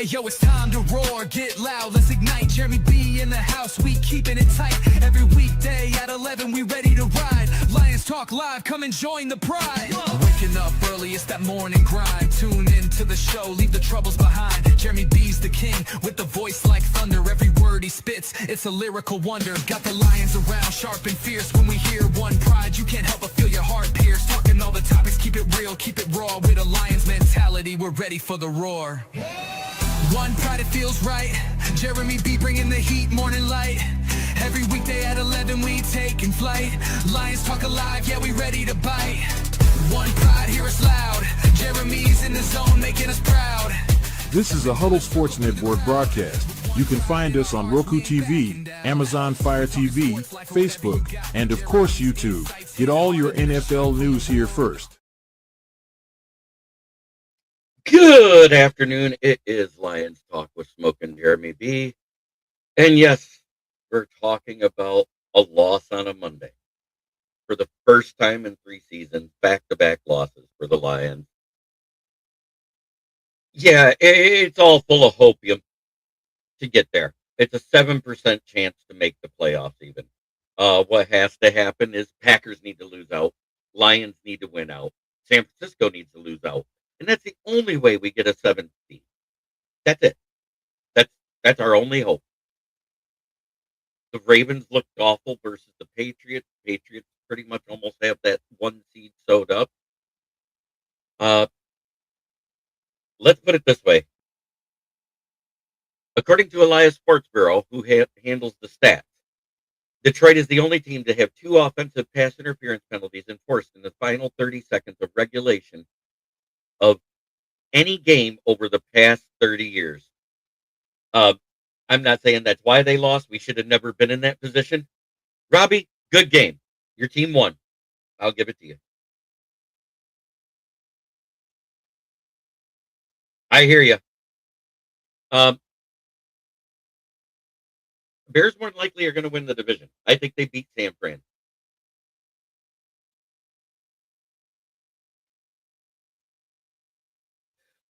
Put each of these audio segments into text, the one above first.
Hey yo, it's time to roar, get loud, let's ignite. Jeremy B in the house, we keeping it tight. Every weekday at 11, we ready to ride. Lions Talk Live, come and join the pride. Waking up early, it's that morning grind. Tune in to the show, leave the troubles behind. Jeremy B's the king, with the voice like thunder. Every word he spits, it's a lyrical wonder. Got the lions around, sharp and fierce. When we hear one pride, you can't help but feel your heart pierce. Talking all the topics, keep it real, keep it raw. With a lion's mentality, we're ready for the roar. One pride, it feels right. Jeremy B bringing the heat, morning light. Every weekday at 11, we taking flight. Lions Talk Alive, yeah, we ready to bite. One pride, hear us loud. Jeremy's in the zone, making us proud. This is a Huddle Sports Network broadcast. You can find us on Roku TV, Amazon Fire TV, Facebook, and of course YouTube. Get all your NFL news here first. Good afternoon. It is Lions Talk with Smoke and Jeremy B. And yes, we're talking about a loss on a Monday. For the first time in 3 seasons, back-to-back losses for the Lions. Yeah, it's all full of hopium to get there. It's a 7% chance to make the playoffs even. What has to happen is Packers need to lose out. Lions need to win out. San Francisco needs to lose out. And that's the only way we get a 7th seed. That's it. That's our only hope. The Ravens looked awful versus the Patriots. Patriots pretty much almost have that 1 seed sewed up. Let's put it this way. According to Elias Sports Bureau, who handles the stats, Detroit is the only team to have 2 offensive pass interference penalties enforced in the final 30 seconds of regulation of any game over the past 30 years. I'm not saying that's why they lost. We should have never been in that position. Robbie, good game. Your team won. I'll give it to you. I hear you. Bears more than likely are going to win the division. I think they beat San Fran.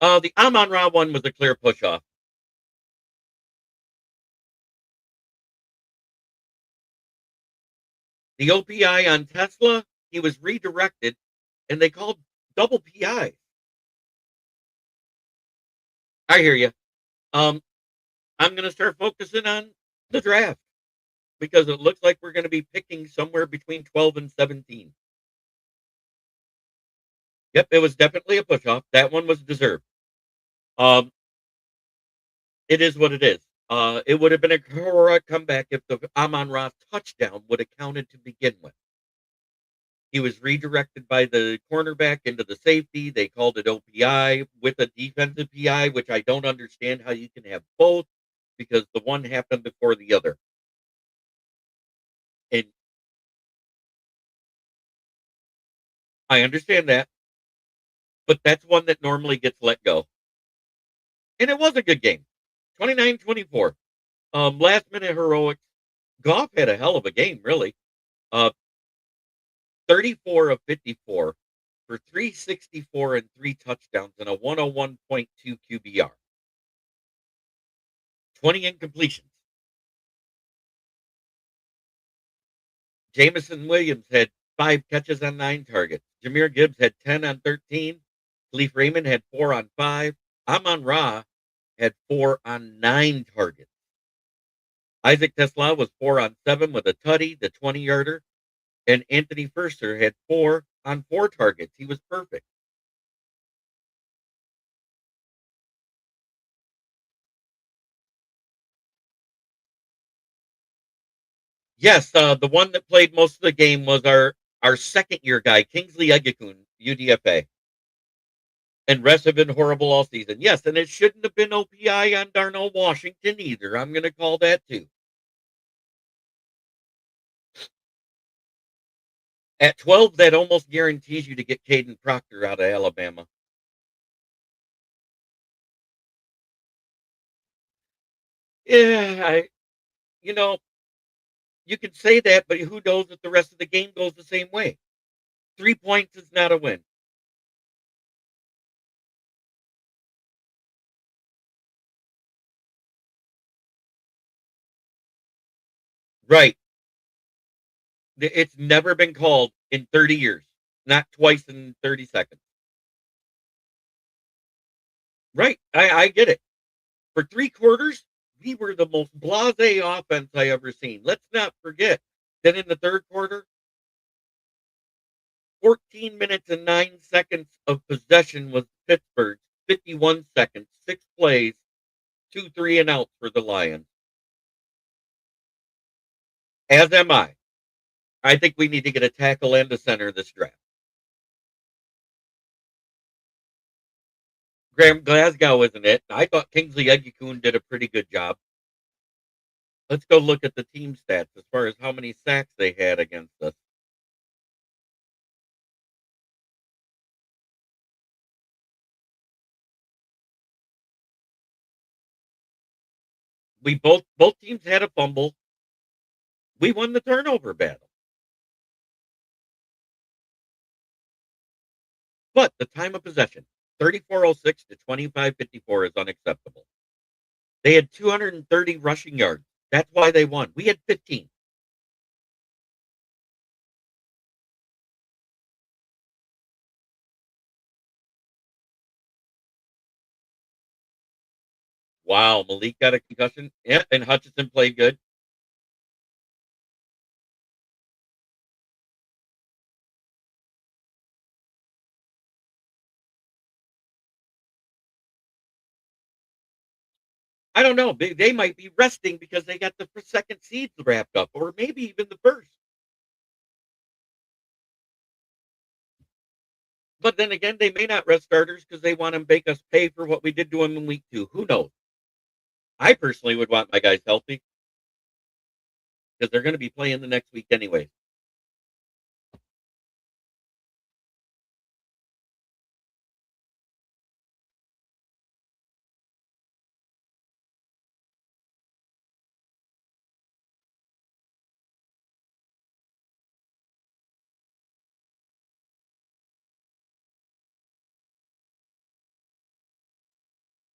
The Amon-Ra one was a clear push-off. The OPI on Tesla, he was redirected, and they called double PI. I hear you. I'm going to start focusing on the draft because it looks like we're going to be picking somewhere between 12 and 17. Yep, it was definitely a push-off. That one was deserved. It is what it is. It would have been a correct comeback if the Amon-Ra touchdown would have counted to begin with. He was redirected by the cornerback into the safety. They called it OPI with a defensive PI, which I don't understand how you can have both because the one happened before the other. And I understand that, but that's one that normally gets let go. And it was a good game. 29-24. Last minute heroics. Goff had a hell of a game, really. 34 of 54 for 364 and 3 touchdowns and a 101.2 QBR. 20 incompletions. Jamison Williams had 5 catches on 9 targets. Jahmyr Gibbs had 10 on 13. Khalif Raymond had 4 on 5. Amon-Ra had 4 on 9 targets. Isaac Tesla was 4 on 7 with a tutty, the 20-yarder. And Anthony Furster had 4 on 4 targets. He was perfect. Yes, the one that played most of the game was our second-year guy, Kingsley Egekun, UDFA. And rest have been horrible all season. Yes, and it shouldn't have been OPI on Darnell Washington either. I'm going to call that too. At 12, that almost guarantees you to get Caden Proctor out of Alabama. Yeah, you can say that, but who knows if the rest of the game goes the same way? 3 points is not a win. Right. It's never been called in 30 years. Not twice in 30 seconds. Right. I get it. For 3 quarters, we were the most blasé offense I ever seen. Let's not forget that in the third quarter, 14 minutes and 9 seconds of possession was Pittsburgh's, 51 seconds, 6 plays, 2 3 and outs for the Lions. As am I. I think we need to get a tackle and a center this draft. Graham Glasgow isn't it? I thought Kingsley Egekun did a pretty good job. Let's go look at the team stats as far as how many sacks they had against us. We both teams had a fumble. We won the turnover battle. But the time of possession, 34:06 to 25:54 is unacceptable. They had 230 rushing yards. That's why they won. We had 15. Wow, Malik got a concussion. Yeah, and Hutchinson played good. I don't know. They might be resting because they got the second seeds wrapped up, or maybe even the first. But then again, they may not rest starters because they want to make us pay for what we did to them in week 2. Who knows? I personally would want my guys healthy because they're going to be playing the next week anyway.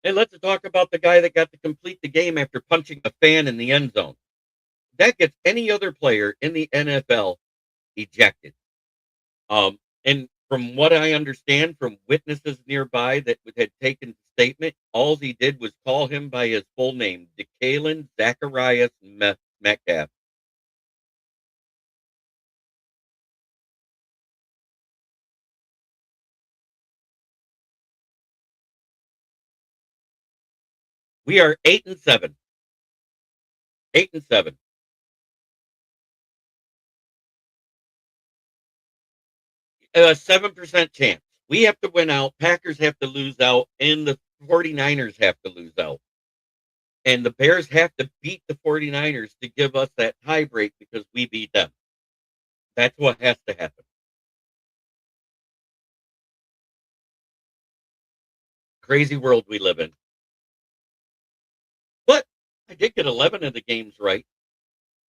Hey, let's talk about the guy that got to complete the game after punching a fan in the end zone. That gets any other player in the NFL ejected. And from what I understand from witnesses nearby that had taken the statement, all he did was call him by his full name, DeKaylin Zacharrius Metcalf. We are 8-7. 8-7. 7% chance. We have to win out. Packers have to lose out, and the 49ers have to lose out. And the Bears have to beat the 49ers to give us that tie break because we beat them. That's what has to happen. Crazy world we live in. But I did get 11 of the games right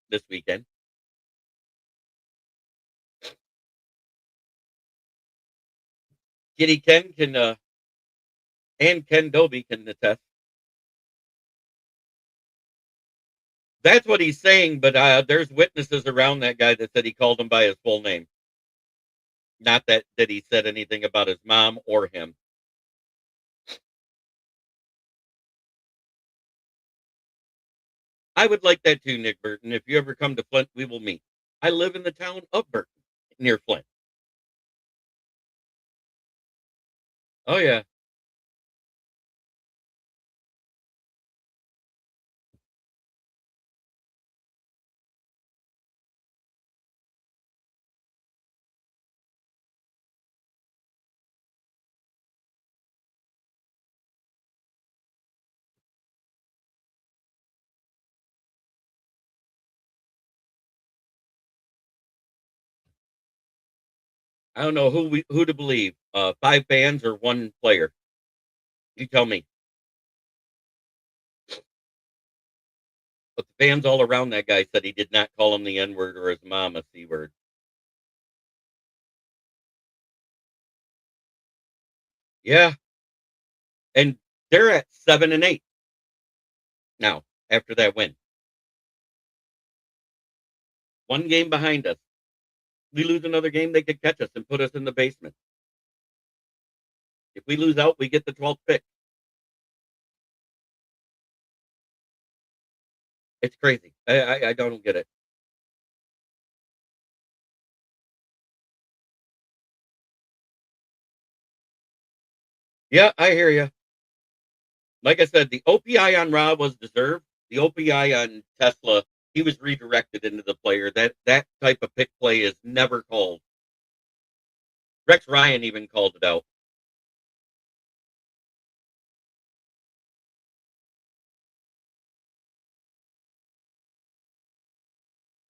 this weekend. Kitty Ken can and Ken Dobie can attest. That's what he's saying, but there's witnesses around that guy that said he called him by his full name. Not that he said anything about his mom or him. I would like that too, Nick Burton. If you ever come to Flint, we will meet. I live in the town of Burton, near Flint. Oh yeah. I don't know who to believe. 5 fans or one player. You tell me. But the fans all around that guy said he did not call him the N word or his mom a C word. Yeah. And they're at 7-8 now after that win. One game behind us. We lose another game, they could catch us and put us in the basement. If we lose out, we get the 12th pick. It's crazy. I don't get it. Yeah, I hear you. Like I said, the OPI on Ra was deserved. The OPI on Tesla, he was redirected into the player. That type of pick play is never called. Rex Ryan even called it out.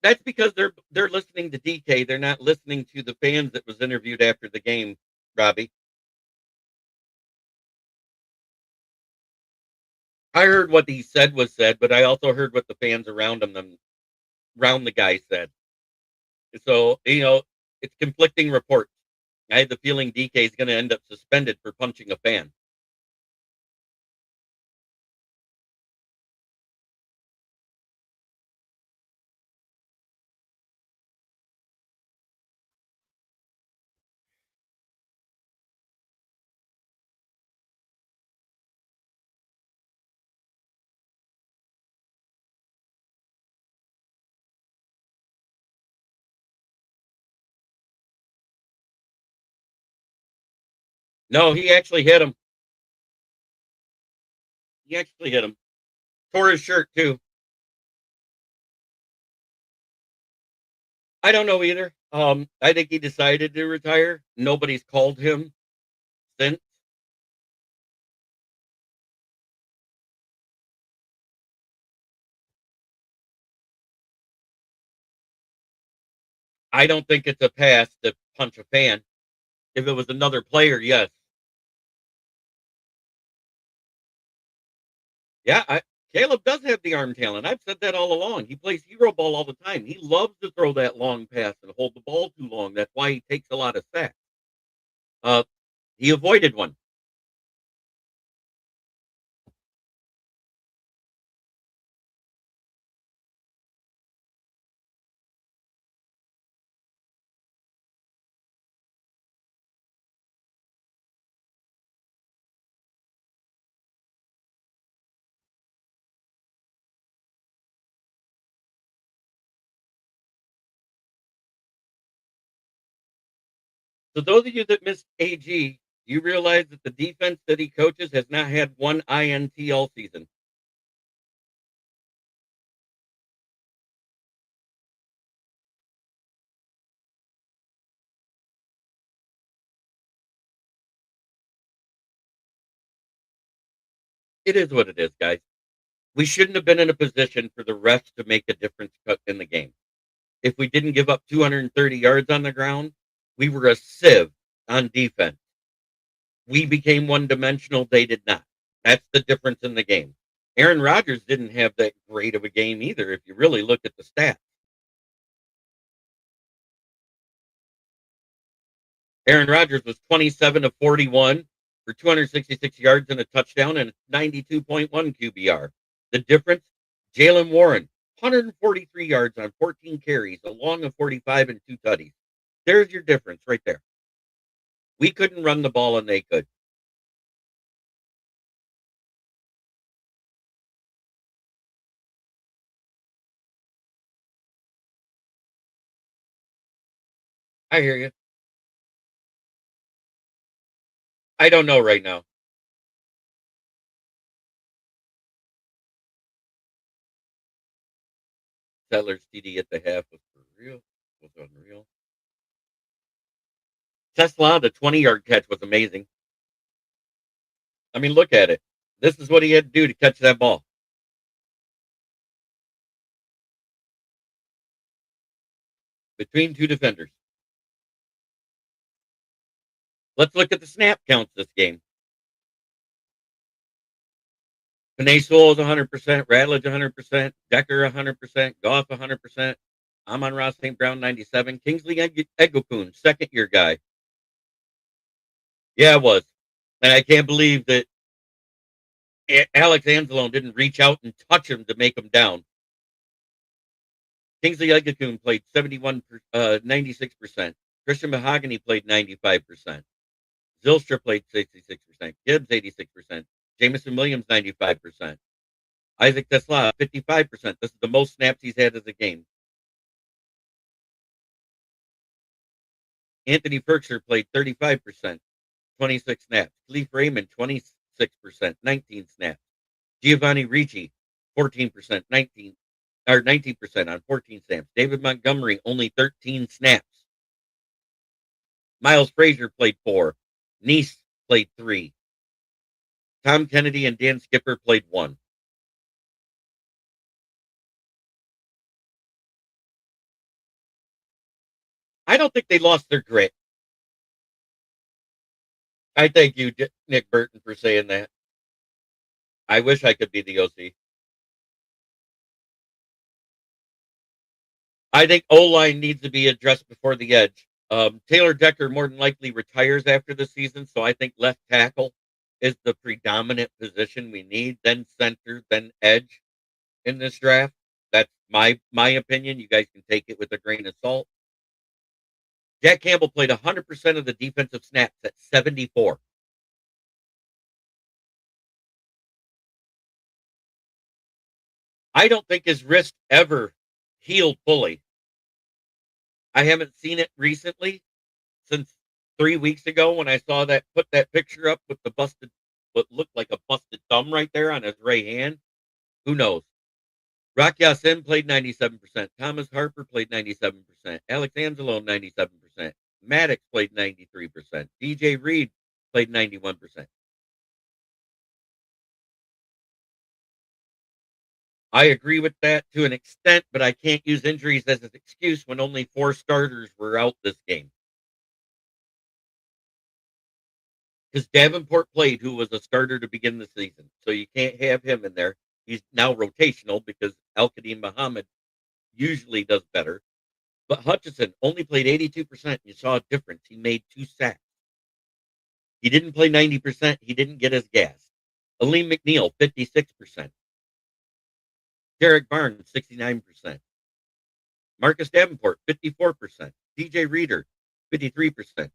That's because they're listening to DK. They're not listening to the fans that was interviewed after the game, Robbie. I heard what he said was said, but I also heard what the fans around around the guy said. So, it's conflicting reports. I had the feeling DK is going to end up suspended for punching a fan. No, he actually hit him. He actually hit him. Tore his shirt too. I don't know either. I think he decided to retire. Nobody's called him since. I don't think it's a pass to punch a fan. If it was another player, yes. Yeah, Caleb does have the arm talent. I've said that all along. He plays hero ball all the time. He loves to throw that long pass and hold the ball too long. That's why he takes a lot of sacks. Uh, he avoided one. So those of you that missed AG, you realize that the defense that he coaches has not had one INT all season. It is what it is, guys. We shouldn't have been in a position for the refs to make a difference in the game. If we didn't give up 230 yards on the ground, we were a sieve on defense. We became one dimensional. They did not. That's the difference in the game. Aaron Rodgers didn't have that great of a game either, if you really look at the stats. Aaron Rodgers was 27 of 41 for 266 yards and a touchdown and 92.1 QBR. The difference, Jalen Warren, 143 yards on 14 carries, a long of 45 and 2 tutties. There's your difference right there. We couldn't run the ball and they could. I hear you. I don't know right now. Settler's TD at the half was for real. Was unreal. Tesla, the 20-yard catch was amazing. I mean, look at it. This is what he had to do to catch that ball. Between two defenders. Let's look at the snap counts this game. Panay Sewell is 100%, Radledge 100%, Decker 100%, Goff 100%, Amon-Ra St. Brown 97, Kingsley Egopoon, second-year guy. Yeah, it was. And I can't believe that Alex Anzalone didn't reach out and touch him to make him down. Kingsley Egakun played 96%. Christian Mahogany played 95%. Zylstra played 66%. Gibbs, 86%. Jameson Williams, 95%. Isaac Tesla, 55%. This is the most snaps he's had as a game. Anthony Perkser played 35%, 26 snaps. Khalif Raymond, 26%, 19 snaps. Giovanni Ricci, 14%, 19% on 14 snaps. David Montgomery, only 13 snaps. Miles Frazier played 4. Neese played 3. Tom Kennedy and Dan Skipper played 1. I don't think they lost their grit. I thank you, Nick Burton, for saying that. I wish I could be the OC. I think O-line needs to be addressed before the edge. Taylor Decker more than likely retires after the season, so I think left tackle is the predominant position we need, then center, then edge in this draft. That's my opinion. You guys can take it with a grain of salt. Jack Campbell played 100% of the defensive snaps at 74. I don't think his wrist ever healed fully. I haven't seen it recently since 3 weeks ago when I saw that, put that picture up with the busted, what looked like a busted thumb right there on his right hand. Who knows? Rock Ya-Sin played 97%. Thomas Harper played 97%. Alex Angelo, 97%. Maddox played 93%. DJ Reed played 91%. I agree with that to an extent, but I can't use injuries as an excuse when only 4 starters were out this game. Because Davenport played, who was a starter to begin the season. So you can't have him in there. He's now rotational because Al-Qadim Muhammad usually does better. But Hutchinson only played 82%. You saw a difference. He made 2 sacks. He didn't play 90%. He didn't get his gas. Aleem McNeil, 56%. Derek Barnes, 69%. Marcus Davenport, 54%. DJ Reader, 53%.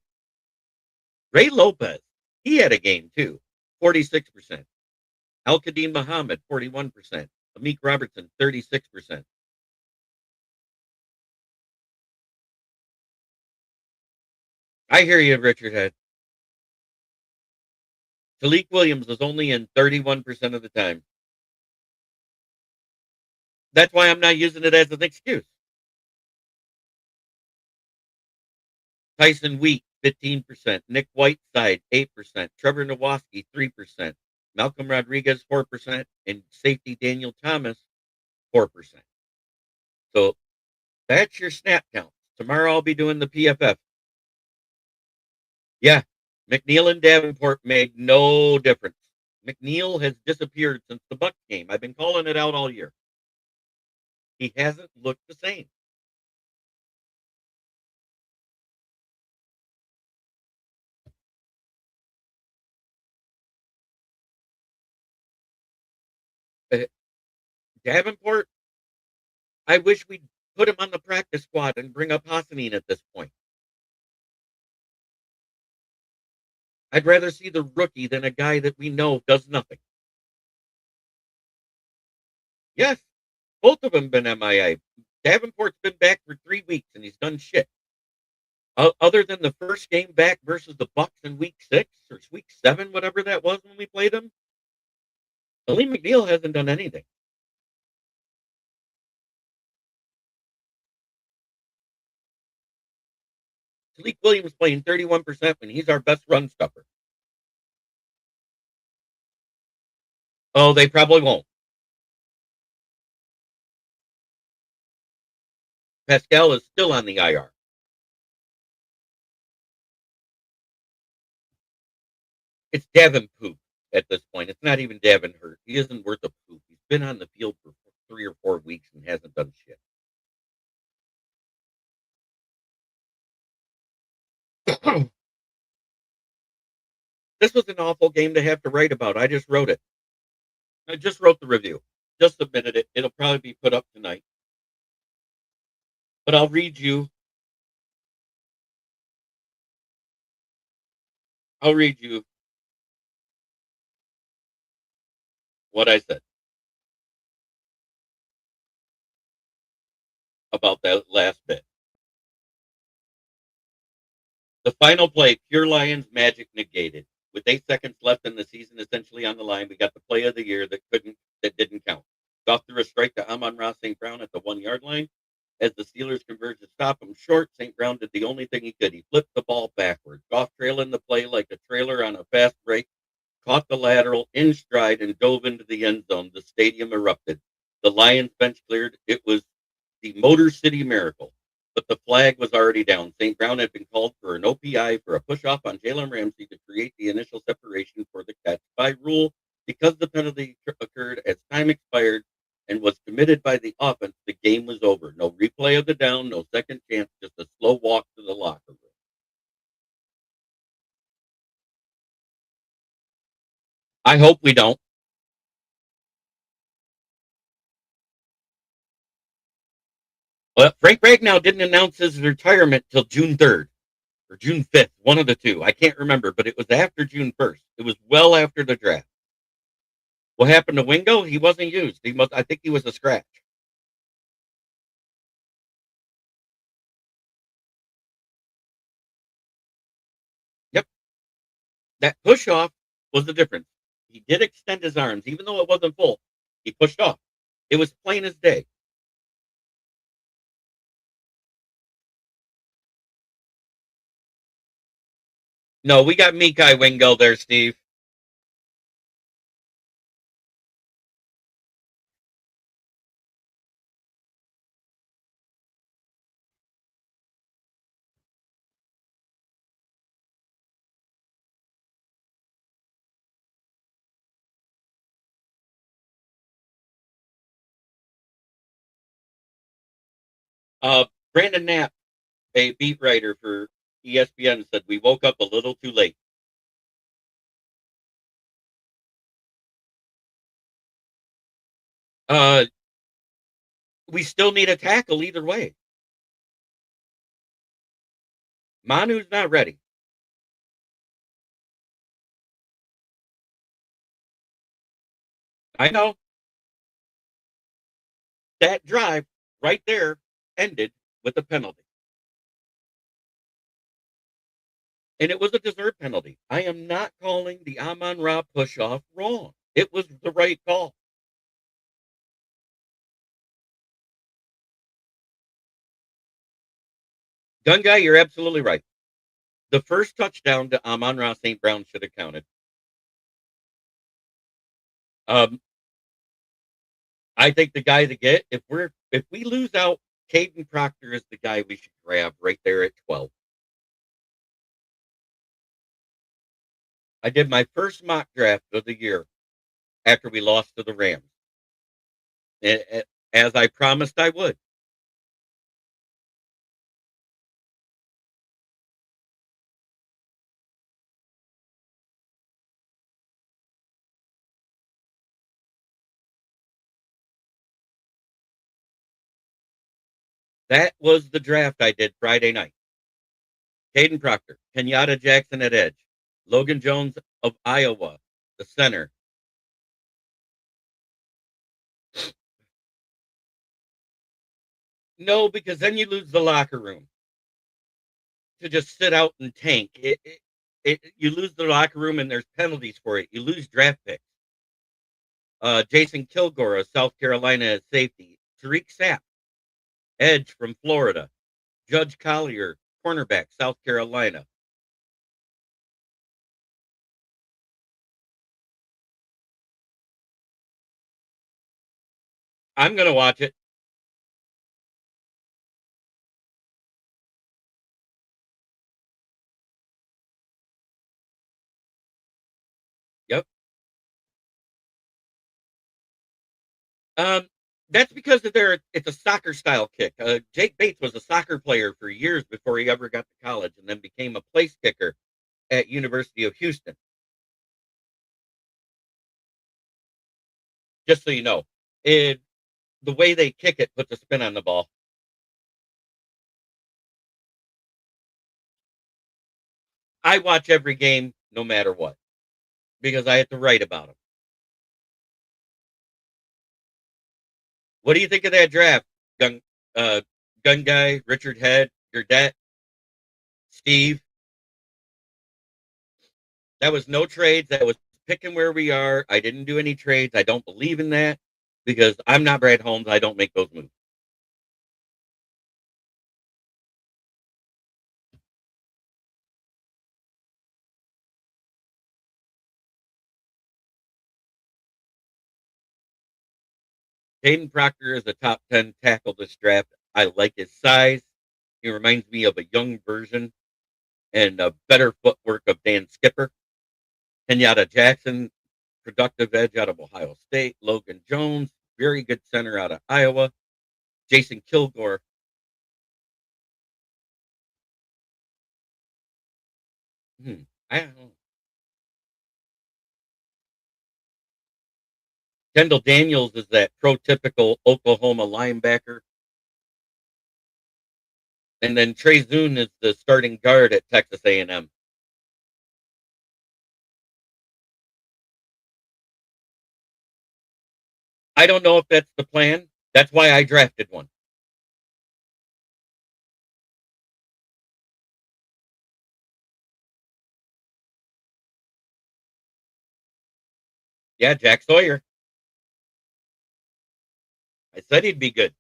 Ray Lopez, he had a game too, 46%. Al-Qadim Muhammad, 41%. Amik Robertson, 36%. I hear you, Richard Head. Talik Williams was only in 31% of the time. That's why I'm not using it as an excuse. Tyson Wheat, 15%. Nick Whiteside, 8%. Trevor Nowoski, 3%. Malcolm Rodriguez, 4%. And safety Daniel Thomas, 4%. So that's your snap count. Tomorrow I'll be doing the PFF. Yeah, McNeil and Davenport made no difference. McNeil has disappeared since the Bucs game. I've been calling it out all year. He hasn't looked the same. Davenport, I wish we'd put him on the practice squad and bring up Hassanin at this point. I'd rather see the rookie than a guy that we know does nothing. Yes, both of them been MIA. Davenport's been back for 3 weeks and he's done shit. Other than the first game back versus the Bucs in week 6 or week 7, whatever that was when we played them, Aleem McNeil hasn't done anything. Talik Williams playing 31% when he's our best run stuffer. Oh, they probably won't. Pascal is still on the IR. It's Davin poop at this point. It's not even Davin hurt. He isn't worth a poop. He's been on the field for 3 or 4 weeks and hasn't done shit. This was an awful game to have to write about. I just wrote it. I just wrote the review. Just submitted it. It'll probably be put up tonight. But I'll read you. I'll read you what I said about that last bit. The final play, pure Lions magic negated. With 8 seconds left in the season, essentially on the line, we got the play of the year that didn't count. Goff threw a strike to Amon-Ra St. Brown at the 1 yard line. As the Steelers converged to stop him short, St. Brown did the only thing he could. He flipped the ball backward. Goff trailing the play like a trailer on a fast break, caught the lateral in stride and dove into the end zone. The stadium erupted. The Lions bench cleared. It was the Motor City Miracle. But the flag was already down. St. Brown had been called for an OPI for a push-off on Jalen Ramsey to create the initial separation for the catch. By rule, because the penalty occurred as time expired and was committed by the offense, the game was over. No replay of the down, no second chance, just a slow walk to the locker room. I hope we don't. Well, Frank Ragnow didn't announce his retirement till June 3rd or June 5th, one of the two. I can't remember, but it was after June 1st. It was well after the draft. What happened to Wingo? He wasn't used. I think he was a scratch. Yep. That push off was the difference. He did extend his arms, even though it wasn't full. He pushed off. It was plain as day. No, we got Mikai Wingo there, Steve. Brandon Knapp, a beat writer for ESPN, said we woke up a little too late. Uh, we still need a tackle either way. Manu's not ready. I know that drive right there ended with a penalty. And it was a deserved penalty. I am not calling the Amon-Ra push off wrong. It was the right call. Gun guy, you're absolutely right. The first touchdown to Amon-Ra St. Brown should have counted. Um, I think the guy to get if we lose out, Caden Proctor is the guy we should grab right there at 12. I did my first mock draft of the year after we lost to the Rams, as I promised I would. That was the draft I did Friday night. Caden Proctor, Kenyatta Jackson at edge, Logan Jones of Iowa, the center. No, because then you lose the locker room to just sit out and tank. You lose the locker room and there's penalties for it. You lose draft picks. Jason Kilgore of South Carolina at safety. Tariq Sapp, edge from Florida. Judge Collier, cornerback, South Carolina. I'm going to watch it. Yep. Um, that's because it's a soccer style kick. Jake Bates was a soccer player for years before he ever got to college and then became a place kicker at University of Houston. Just so you know, the way they kick it puts a spin on the ball. I watch every game no matter what because I have to write about them. What do you think of that draft, gun uh, gun guy, Richard Head, your dad, Steve? That was no trades. That was picking where we are. I didn't do any trades. I don't believe in that because I'm not Brad Holmes. I don't make those moves. Caden Proctor is a top 10 tackle this draft. I like his size. He reminds me of a young version and a better footwork of Dan Skipper. Kenyatta Jackson, productive edge out of Ohio State. Logan Jones, very good center out of Iowa. Jason Kilgore. I don't know. Kendall Daniels is that prototypical Oklahoma linebacker. And then Trey Zoon is the starting guard at Texas A&M. I don't know if that's the plan. That's why I drafted one. Yeah, Jack Sawyer. I said he'd be good.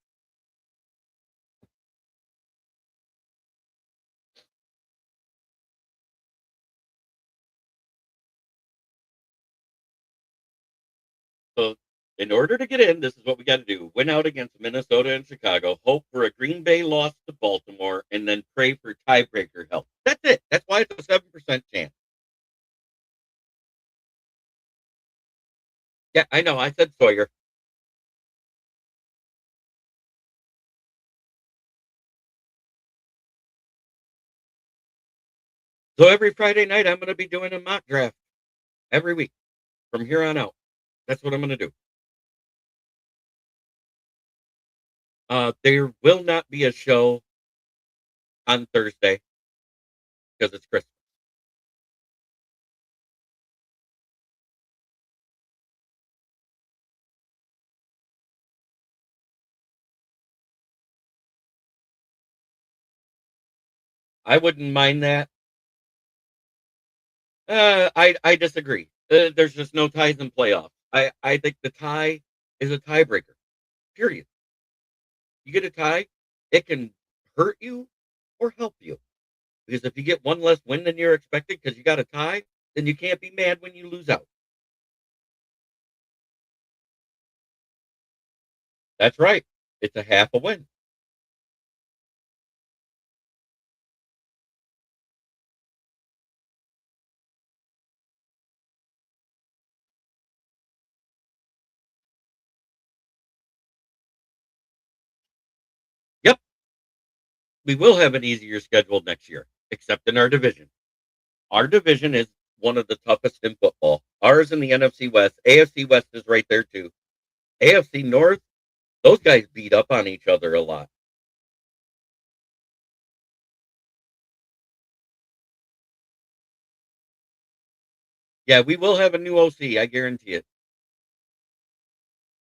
So, in order to get in, this is what we got to do: win out against Minnesota and Chicago, hope for a Green Bay loss to Baltimore, and then pray for tiebreaker help. That's it. That's why it's a 7% chance. Yeah, I know. I said Sawyer. So every Friday night, I'm going to be doing a mock draft every week from here on out. That's what I'm going to do. There will not be a show on Thursday because it's Christmas. I wouldn't mind that. I disagree. There's just no ties in playoffs. I think the tie is a tiebreaker. Period. You get a tie, it can hurt you or help you. Because if you get one less win than you're expecting because you got a tie, then you can't be mad when you lose out. That's right. It's a half a win. Yep. We will have an easier schedule next year, except in our division. Our division is one of the toughest in football. Ours in the NFC West. AFC West is right there too. AFC North, those guys beat up on each other a lot. Yeah, we will have a new OC, I guarantee it.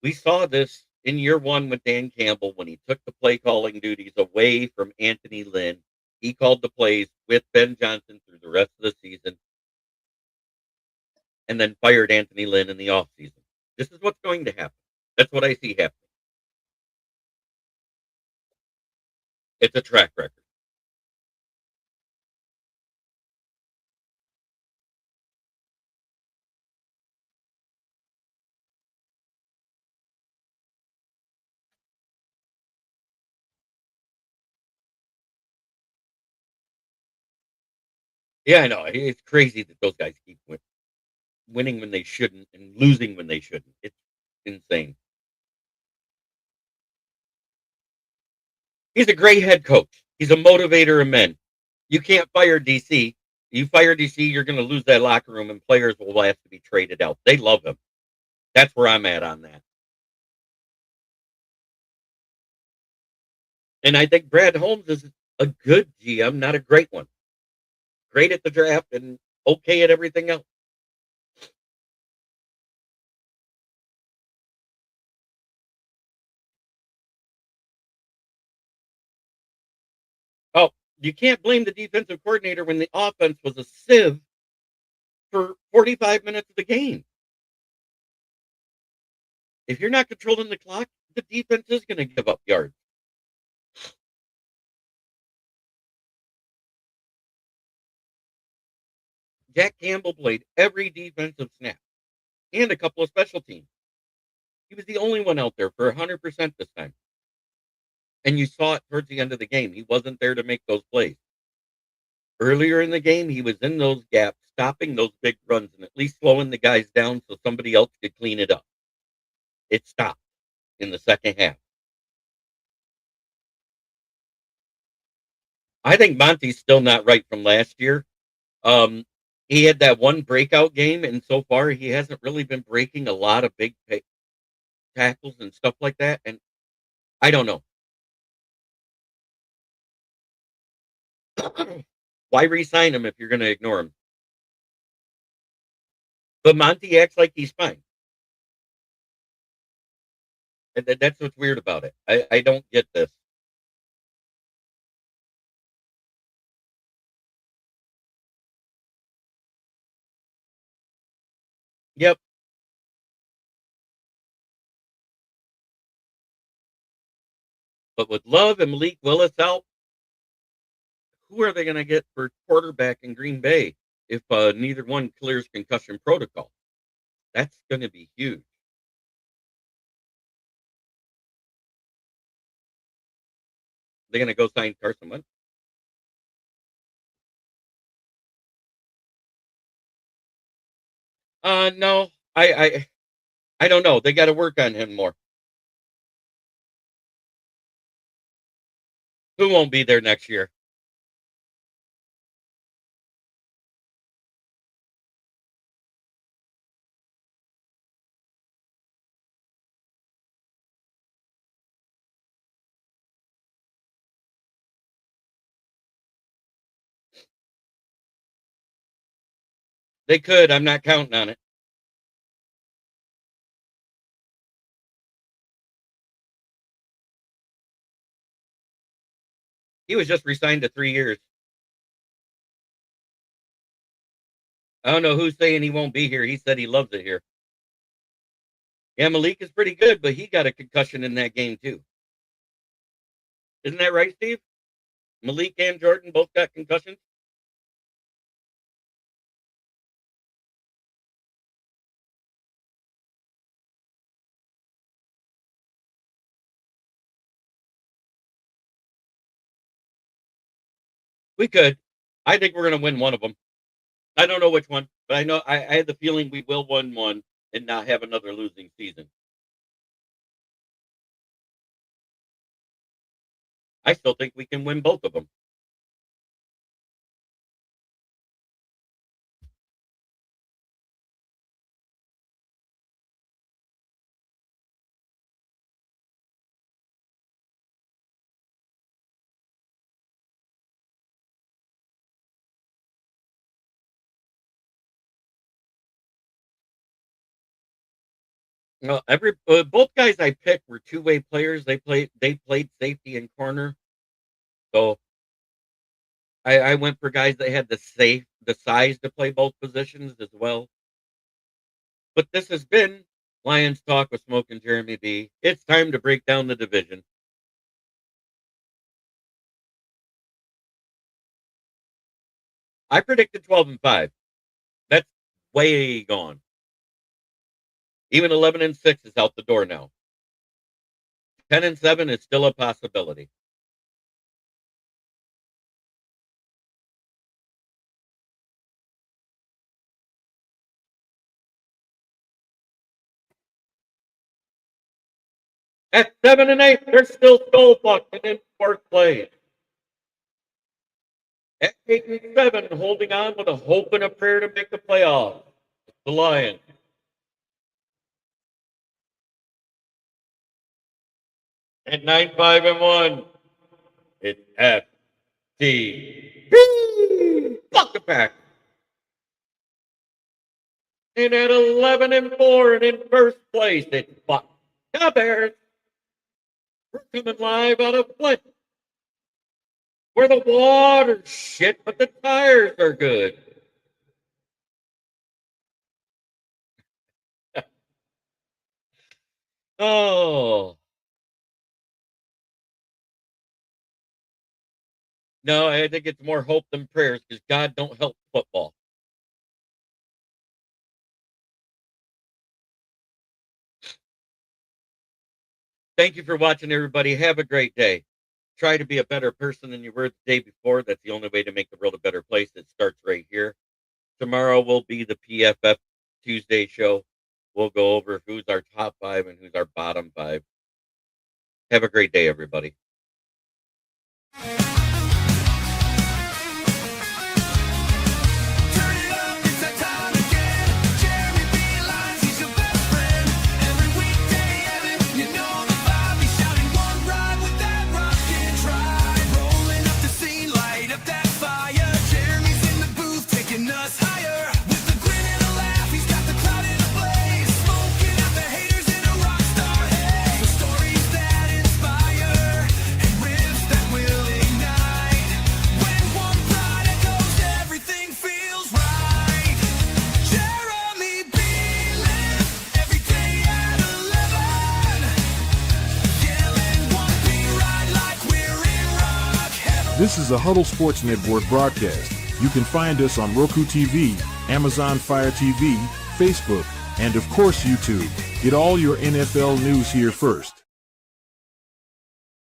We saw this in year one with Dan Campbell when he took the play calling duties away from Anthony Lynn. He called the plays with Ben Johnson through the rest of the season and then fired Anthony Lynn in the offseason. This is what's going to happen. That's what I see happening. It's a track record. Yeah, I know. It's crazy that those guys keep winning when they shouldn't and losing when they shouldn't. It's insane. He's a great head coach. He's a motivator of men. You can't fire DC. You fire DC, you're going to lose that locker room, and players will have to be traded out. They love him. That's where I'm at on that. And I think Brad Holmes is a good GM, not a great one. great at the draft and okay at everything else. Oh, you can't blame the defensive coordinator when the offense was a sieve for 45 minutes of the game. If you're not controlling the clock, the defense is going to give up yards. Jack Campbell played every defensive snap and a couple of special teams. He was the only one out there for 100% this time. And you saw it towards the end of the game. He wasn't there to make those plays. Earlier in the game, he was in those gaps, stopping those big runs and at least slowing the guys down so somebody else could clean it up. It stopped in the second half. I think Monty's still not right from last year. He had that one breakout game, and so far he hasn't really been breaking a lot of big tackles and stuff like that. And I don't know. Why re-sign him if you're going to ignore him? But Monty acts like he's fine. And that's what's weird about it. I don't get this. Yep. But with Love and Malik Willis out, who are they going to get for quarterback in Green Bay if neither one clears concussion protocol? That's going to be huge. They're going to go sign Carson Wentz. No, I don't know. They got to work on him more. Who won't be there next year? They could. I'm not counting on it. He was just resigned to 3 years. I don't know who's saying he won't be here. He said he loves it here. Yeah, Malik is pretty good, but he got a concussion in that game too. Isn't that right, Steve? Malik and Jordan both got concussions. We could. I think we're going to win one of them. I don't know which one, but I know I had the feeling we will win one and not have another losing season. I still think we can win both of them. No, both guys I picked were two-way players. They played safety and corner. So I went for guys that had the size to play both positions as well. But this has been Lions Talk with Smoke and Jeremy B. It's time to break down the division. I predicted 12-5. That's way gone. Even 11-6 is out the door now. 10-7 is still a possibility. At 7-8, they're still skull fucking in fourth place. At 8-7, holding on with a hope and a prayer to make the playoffs. The Lions. At 9-5-1, it's FT. Fuck the Packers. And at 11-4 and in first place, it's fuck the Bears. We're coming live out of Flint, where the water's shit, but the tires are good. Oh. No, I think it's more hope than prayers because God don't help football. Thank you for watching, everybody. Have a great day. Try to be a better person than you were the day before. That's the only way to make the world a better place. It starts right here. Tomorrow will be the PFF Tuesday show. We'll go over who's our top 5 and who's our bottom 5. Have a great day, everybody. This is a Huddle Sports Network broadcast. You can find us on Roku TV, Amazon Fire TV, Facebook, and of course YouTube. Get all your NFL news here first.